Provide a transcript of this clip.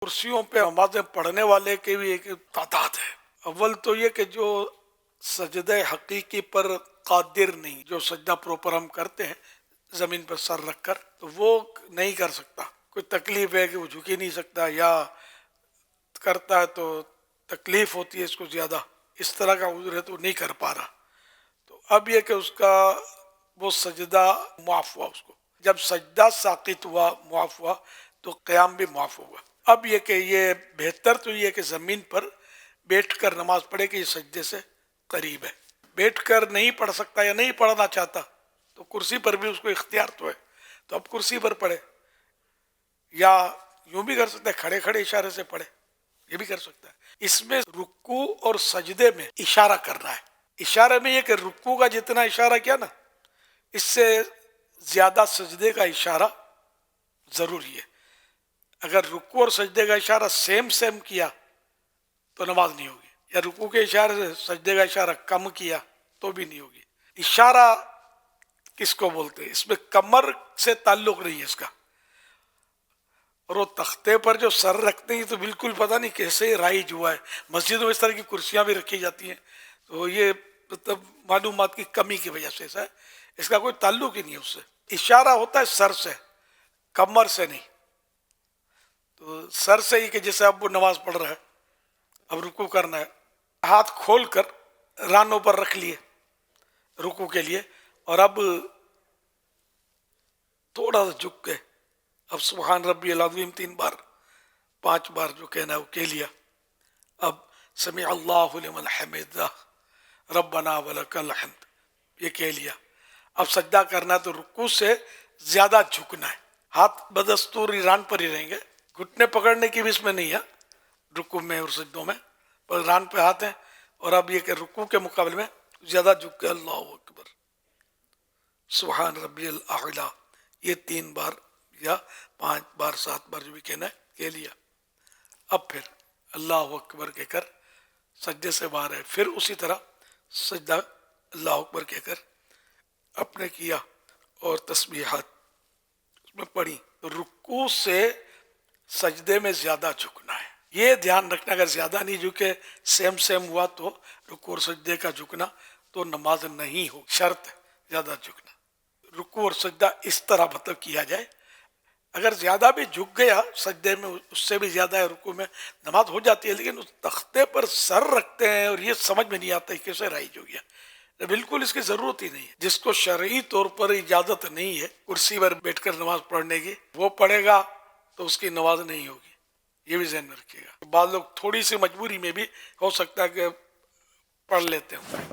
کرسیوں پہ نمازیں پڑھنے والے کی بھی ایک تعداد ہے۔ اول تو یہ کہ جو سجدہ حقیقی پر قادر نہیں، جو سجدہ پروپر ہم کرتے ہیں زمین پر سر رکھ کر، تو وہ نہیں کر سکتا۔ کوئی تکلیف ہے کہ وہ جھک ہی نہیں سکتا، یا کرتا ہے تو تکلیف ہوتی ہے اس کو زیادہ، اس طرح کا عذر ہے تو نہیں کر پا رہا۔ تو اب یہ کہ اس کا وہ سجدہ معاف ہوا، اس کو جب سجدہ ساقط ہوا، معاف ہوا، تو قیام بھی معاف ہوگا۔ اب یہ کہ یہ بہتر تو یہ کہ زمین پر بیٹھ کر نماز پڑھے کہ یہ سجدے سے قریب ہے۔ بیٹھ کر نہیں پڑھ سکتا یا نہیں پڑھنا چاہتا تو کرسی پر بھی اس کو اختیار تو ہے، تو اب کرسی پر پڑھے، یا یوں بھی کر سکتا ہے کھڑے کھڑے اشارے سے پڑھے، یہ بھی کر سکتا ہے۔ اس میں رکوع اور سجدے میں اشارہ کرنا ہے۔ اشارے میں یہ کہ رکوع کا جتنا اشارہ کیا نا، اس سے زیادہ سجدے کا اشارہ ضروری ہے۔ اگر رکوع اور سجدے کا اشارہ سیم کیا تو نماز نہیں ہوگی، یا رکوع کے اشارے سے سجدے کا اشارہ کم کیا تو بھی نہیں ہوگی۔ اشارہ کس کو بولتے ہیں؟ اس میں کمر سے تعلق نہیں ہے اس کا، اور وہ تختے پر جو سر رکھتے ہیں تو بالکل پتہ نہیں کیسے رائج ہوا ہے۔ مسجدوں میں اس طرح کی کرسیاں بھی رکھی جاتی ہیں، تو یہ مطلب معلومات کی کمی کی وجہ سے ایسا ہے، اس کا کوئی تعلق ہی نہیں ہے اس سے۔ اشارہ ہوتا ہے سر سے، کمر سے نہیں۔ تو سر سے ہی کہ جیسے اب وہ نماز پڑھ رہا ہے، اب رکوع کرنا ہے، ہاتھ کھول کر رانوں پر رکھ لیے رکوع کے لیے، اور اب تھوڑا سا جھک کے اب سبحان ربی العظیم 3 بار 5 بار جو کہنا ہے وہ کہہ لیا۔ اب سمع اللہ لمن حمدہ ربنا ولک الحمد یہ کہہ لیا۔ اب سجدہ کرنا ہے تو رکوع سے زیادہ جھکنا ہے، ہاتھ بدستور ران پر ہی رہیں گے، گھٹنے پکڑنے کی بھی اس میں نہیں ہے رکوع میں اور سجدوں میں، پر ران پہ ہاتھ ہیں۔ اور اب یہ کہ رکوع کے مقابلے میں زیادہ جھک کے اللہ اکبر سبحان ربی الاعلیٰ یہ 3 بار یا 5 بار 7 بار جو بھی کہنا ہے کہہ لیا۔ اب پھر اللہ اکبر کہہ کر سجدے سے باہر ہے، پھر اسی طرح سجدہ اللہ اکبر کہہ کر اپنے کیا اور تسبیحات اس میں پڑھی۔ تو رکوع سے سجدے میں زیادہ جھکنا ہے، یہ دھیان رکھنا۔ اگر زیادہ نہیں جھکے، سیم ہوا تو رکوع اور سجدے کا جھکنا تو نماز نہیں ہو، شرط ہے زیادہ جھکنا۔ رکوع اور سجدہ اس طرح مطلب کیا جائے، اگر زیادہ بھی جھک گیا سجدے میں، اس سے بھی زیادہ ہے رکوع میں، نماز ہو جاتی ہے، لیکن اس تختے پر سر رکھتے ہیں اور یہ سمجھ میں نہیں آتا کیسے رائج ہو گیا، بالکل اس کی ضرورت ہی نہیں ہے۔ جس کو شرعی طور پر اجازت نہیں ہے کرسی پر بیٹھ کر نماز پڑھنے کی، وہ پڑھے گا تو اس کی نماز نہیں ہوگی، یہ بھی ذہن میں رکھیے گا۔ بعض لوگ تھوڑی سی مجبوری میں بھی ہو سکتا ہے کہ پڑھ لیتے ہیں۔